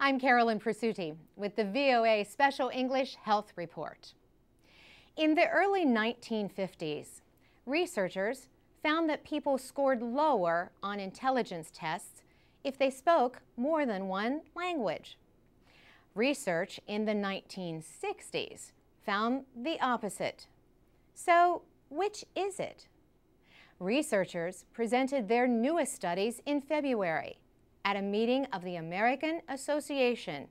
I'm Carolyn Presutti with the VOA Special English Health Report. In the early 1950s, researchers found that people scored lower on intelligence tests if they spoke more than one language. Research in the 1960s found the opposite. So, which is it? Researchers presented their newest studies in February at a meeting of the American Association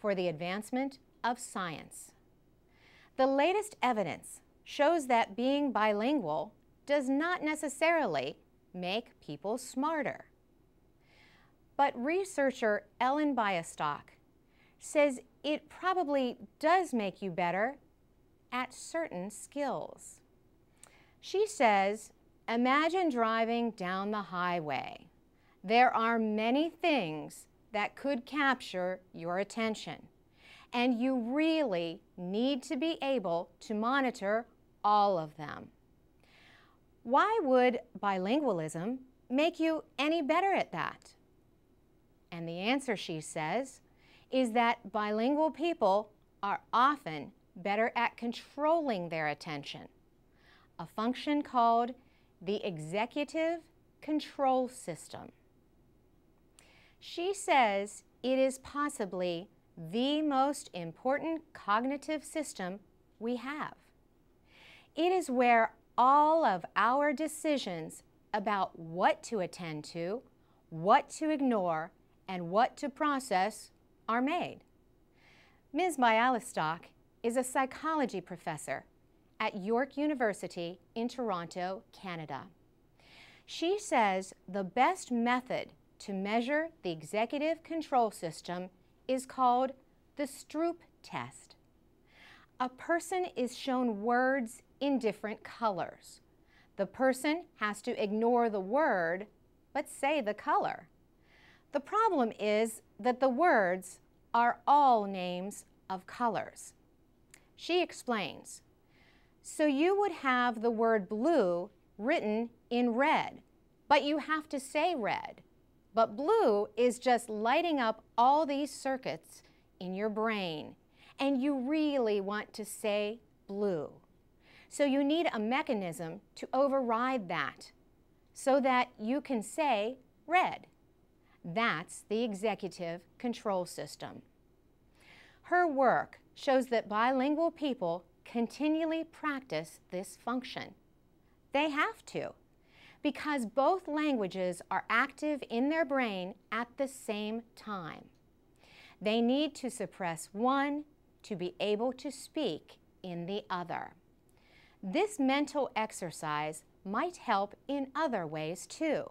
for the Advancement of Science. The latest evidence shows that being bilingual does not necessarily make people smarter. But researcher Ellen Biastock says it probably does make you better at certain skills. She says, imagine driving down the highway. There are many things that could capture your attention, and you really need to be able to monitor all of them. Why would bilingualism make you any better at that? And the answer, she says, is that bilingual people are often better at controlling their attention, a function called the executive control system. She says it is possibly the most important cognitive system we have. It is where all of our decisions about what to attend to, what to ignore, and what to process are made. Ms. Bialystock is a psychology professor at York University in Toronto, Canada. She says the best method to measure the executive control system is called the Stroop test. A person is shown words in different colors. The person has to ignore the word but say the color. The problem is that the words are all names of colors. She explains, so you would have the word blue written in red, but you have to say red. But blue is just lighting up all these circuits in your brain, and you really want to say blue. So you need a mechanism to override that so that you can say red. That's the executive control system. Her work shows that bilingual people continually practice this function. They have to, because both languages are active in their brain at the same time. They need to suppress one to be able to speak in the other. This mental exercise might help in other ways too.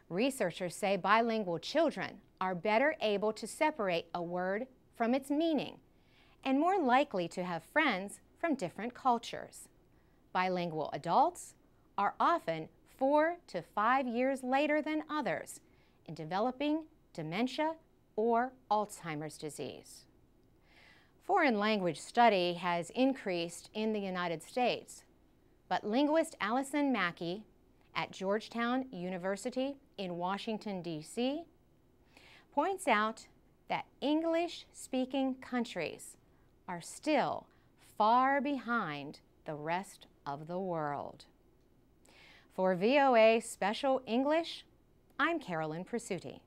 Researchers say bilingual children are better able to separate a word from its meaning and more likely to have friends from different cultures. Bilingual adults are often 4 to 5 years later than others in developing dementia or Alzheimer's disease. Foreign language study has increased in the United States, but linguist Allison Mackey at Georgetown University in Washington, D.C. points out that English-speaking countries are still far behind the rest of the world. For VOA Special English, I'm Carolyn Presutti.